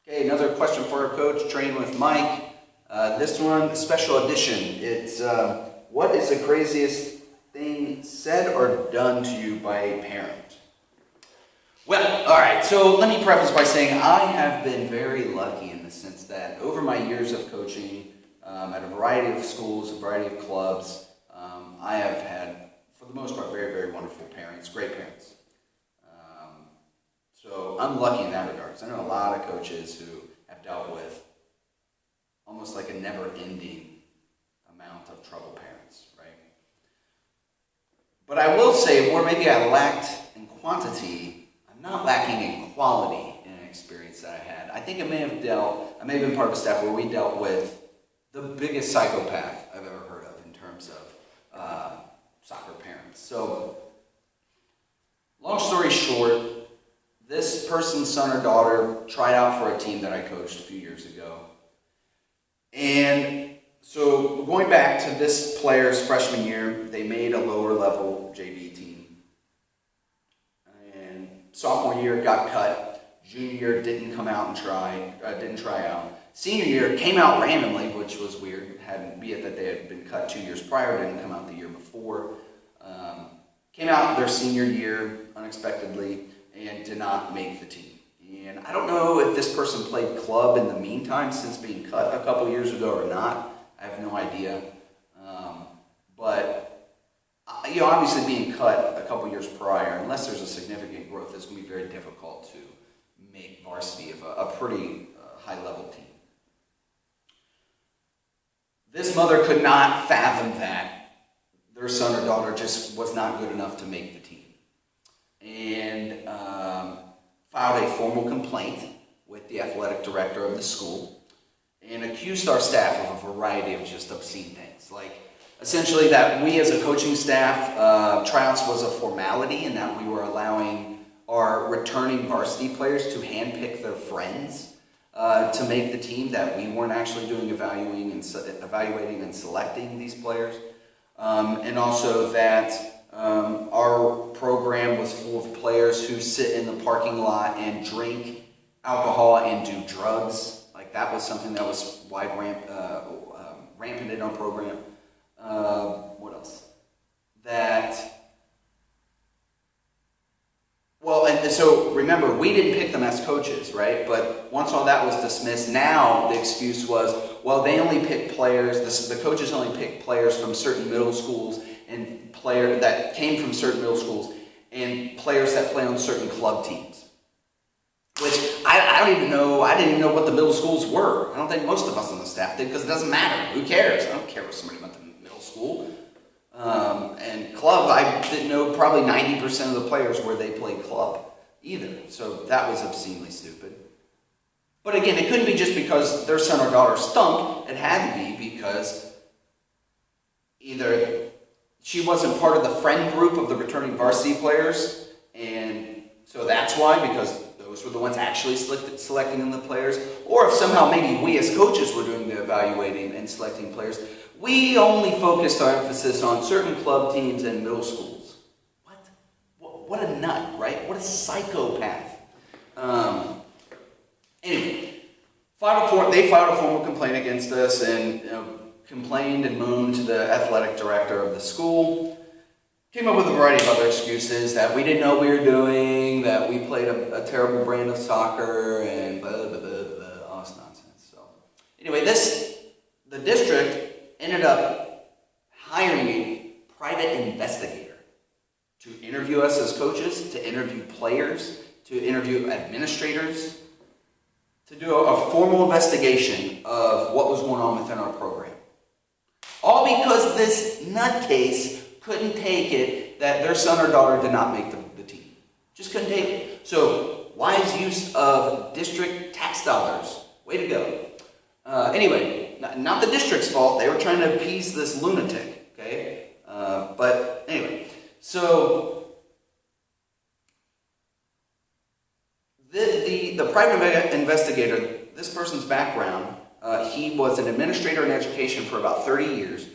Okay, another question for our coach, Train with Mike. This one, special edition. It's what is the craziest thing said or done to you by a parent? Well, all right, so let me preface by saying I have been very lucky in the sense that over my years of coaching at a variety of schools, a variety of clubs, I have had, for the most part, very, very wonderful parents, great parents. So I'm lucky in that regard, because I know a lot of coaches who have dealt with almost like a never-ending amount of trouble parents, right? But I will say, where maybe I lacked in quantity, I'm not lacking in quality in an experience that I had. I think I may have been part of a staff where we dealt with the biggest psychopath I've ever heard of in terms of soccer parents. So, long story short, this person's son or daughter tried out for a team that I coached a few years ago. And so going back to this player's freshman year, they made a lower level JV team. And sophomore year got cut. Junior year didn't come out and didn't try out. Senior year came out randomly, which was weird. Be it that they had been cut 2 years prior, didn't come out the year before. Came out their senior year unexpectedly and did not make the team. And I don't know if this person played club in the meantime since being cut a couple years ago or not. I have no idea. But obviously being cut a couple years prior, unless there's a significant growth, it's going to be very difficult to make varsity of a pretty high-level team. This mother could not fathom that their son or daughter just was not good enough to make the team. And filed a formal complaint with the athletic director of the school and accused our staff of a variety of just obscene things. Like, essentially that we as a coaching staff, tryouts was a formality and that we were allowing our returning varsity players to handpick their friends to make the team, that we weren't actually doing evaluating and selecting these players. And also that our program was full of players who sit in the parking lot and drink alcohol and do drugs. Like, that was something that was rampant in our program. What else? And so remember, we didn't pick them as coaches, right? But once all that was dismissed, now the excuse was, well, they only pick players, the coaches only pick players from certain middle schools and players that came from certain middle schools and players that play on certain club teams. Which I didn't even know what the middle schools were. I don't think most of us on the staff did, because it doesn't matter. Who cares? I don't care what somebody went to middle school. And club, I didn't know probably 90% of the players where they played club either. So that was obscenely stupid. But again, it couldn't be just because their son or daughter stunk. It had to be because either she wasn't part of the friend group of the returning varsity players, and so that's why, because those were the ones actually selecting the players, or if somehow maybe we as coaches were doing the evaluating and selecting players. We only focused our emphasis on certain club teams and middle schools. What a nut, right? What a psychopath. Anyway, they filed a formal complaint against us and complained and moaned to the athletic director of the school. Came up with a variety of other excuses, that we didn't know what we were doing, that we played a terrible brand of soccer, and blah, blah, blah, blah, all this nonsense. So anyway, the district ended up hiring a private investigator to interview us as coaches, to interview players, to interview administrators, to do a formal investigation of what was going on within our program. All because this nutcase couldn't take it that their son or daughter did not make the team. Just couldn't take it. So, wise use of district tax dollars. Way to go. Anyway, not the district's fault. They were trying to appease this lunatic, okay? But anyway, so the private investigator, this person's background, he was an administrator in education for about 30 years.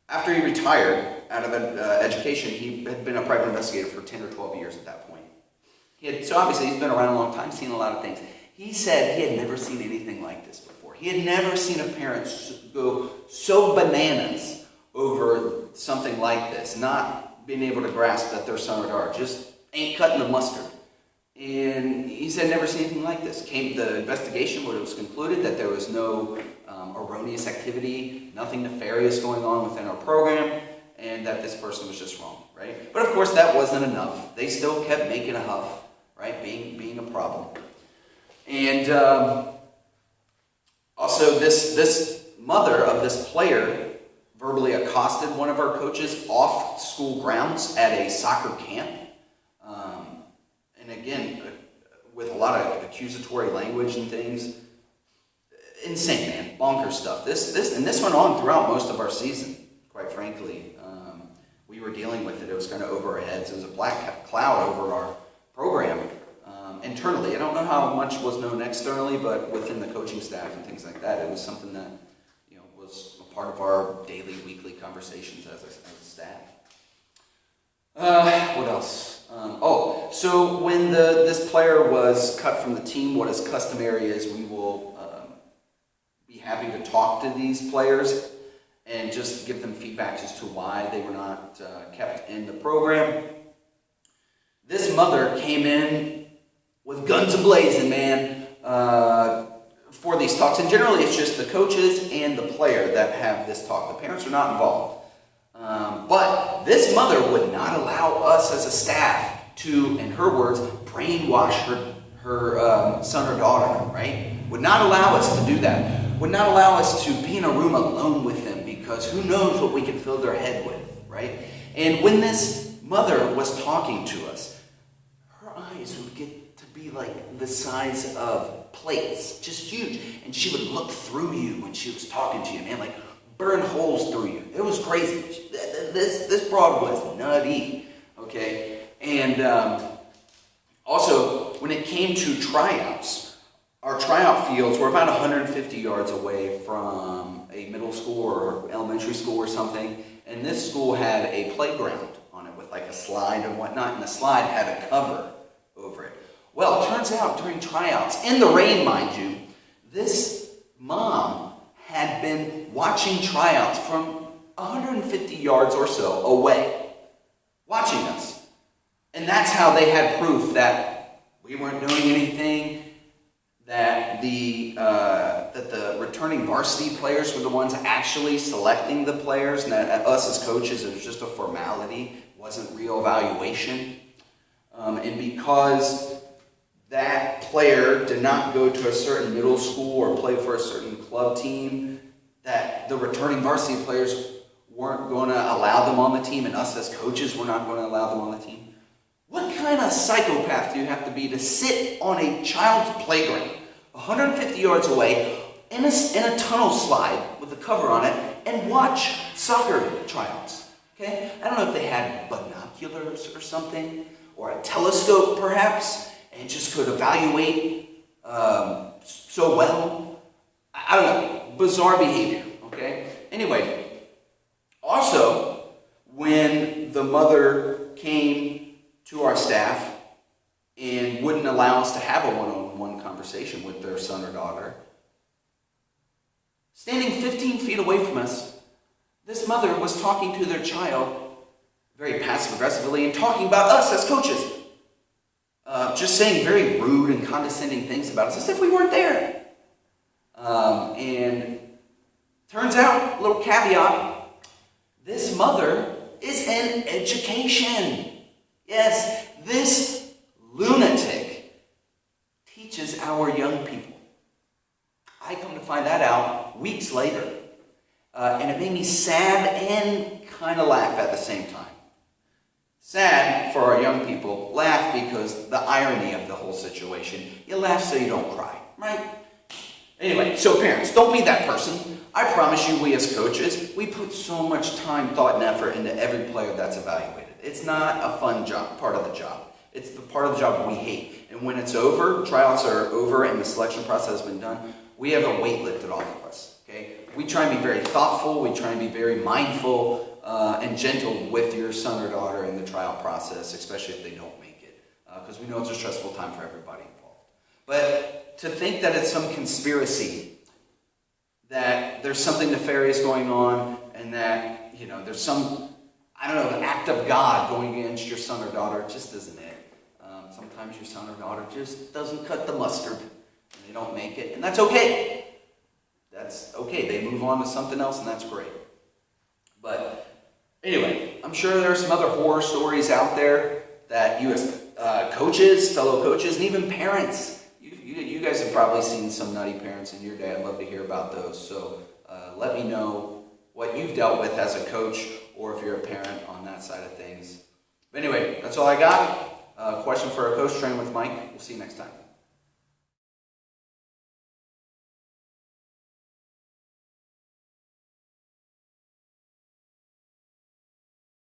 After he retired out of education, he had been a private investigator for 10 or 12 years at that point. So obviously he's been around a long time, seen a lot of things. He He said he had never seen anything like this before. He had never seen a parent go so bananas over something like this, not being able to grasp that their son or daughter just ain't cutting the mustard. And he said never seen anything like this. Came the investigation where it was concluded that there was no erroneous activity, nothing nefarious going on within our program, and that this person was just wrong, right? But of course that wasn't enough. They still kept making a huff, right? Being a problem. And also this mother of this player verbally accosted one of our coaches off school grounds at a soccer camp. And again, with a lot of accusatory language and things. Insane, man. Bonkers stuff. This went on throughout most of our season, quite frankly. We were dealing with it. It was kind of over our heads. It was a black cloud over our program internally. I don't know how much was known externally, but within the coaching staff and things like that, it was something that was a part of our daily, weekly conversations as a staff. What else? So when this player was cut from the team, what is customary is we will be happy to talk to these players and just give them feedback as to why they were not kept in the program. This mother came in with guns a-blazing, man, for these talks. And generally it's just the coaches and the player that have this talk. The parents are not involved. But this mother would not allow us as a staff to, in her words, brainwash her son or daughter, right? Would not allow us to do that. Would not allow us to be in a room alone with them because who knows what we could fill their head with, right? And when this mother was talking to us, her eyes would get to be like the size of plates, just huge. And she would look through you when she was talking to you, man, like burn holes through you. It was crazy. This broad was nutty, okay? And also, when it came to tryouts, our tryout fields were about 150 yards away from a middle school or elementary school or something, and this school had a playground on it with like a slide and whatnot, and the slide had a cover over it. Well, it turns out during tryouts, in the rain, mind you, this mom had been watching tryouts from 150 yards or so away, watching us. And that's how they had proof that we weren't doing anything, that the returning varsity players were the ones actually selecting the players, and that us as coaches, it was just a formality, wasn't real evaluation. And because that player did not go to a certain middle school or play for a certain club team, that the returning varsity players weren't going to allow them on the team, and us as coaches were not going to allow them on the team. What kind of psychopath do you have to be to sit on a child's playground 150 yards away in a tunnel slide with a cover on it and watch soccer tryouts? Okay? I don't know if they had binoculars or something, or a telescope perhaps, and just could evaluate so well. I don't know. Bizarre behavior, okay? Anyway, also, when the mother came to our staff and wouldn't allow us to have a one-on-one conversation with their son or daughter, standing 15 feet away from us, this mother was talking to their child very passive-aggressively and talking about us as coaches. Just saying very rude and condescending things about us as if we weren't there. And turns out, little caveat, this mother is in education. Yes, this lunatic teaches our young people. I come to find that out weeks later. And it made me sad and kind of laugh at the same time. Sad for our young people, laugh because the irony of the whole situation. You laugh so you don't cry, right? Anyway, so parents, don't be that person. I promise you, we as coaches, we put so much time, thought, and effort into every player that's evaluated. It's not a fun job, part of the job. It's the part of the job we hate. And when it's over, tryouts are over, and the selection process has been done, we have a weight lifted off of us, okay? We try and be very thoughtful, we try and be very mindful and gentle with your son or daughter in the trial process, especially if they don't make it, because we know it's a stressful time for everybody involved. But to think that it's some conspiracy, that there's something nefarious going on, and that, there's some, act of God going against your son or daughter, just isn't it. Sometimes your son or daughter just doesn't cut the mustard, and they don't make it, and that's okay. That's okay. They move on to something else, and that's great. But anyway, I'm sure there are some other horror stories out there that you as coaches, fellow coaches, and even parents, you guys have probably seen some nutty parents in your day. I'd love to hear about those. So let me know what you've dealt with as a coach, or if you're a parent on that side of things. But anyway, that's all I got. Question for a coach, Train with Mike. We'll see you next time.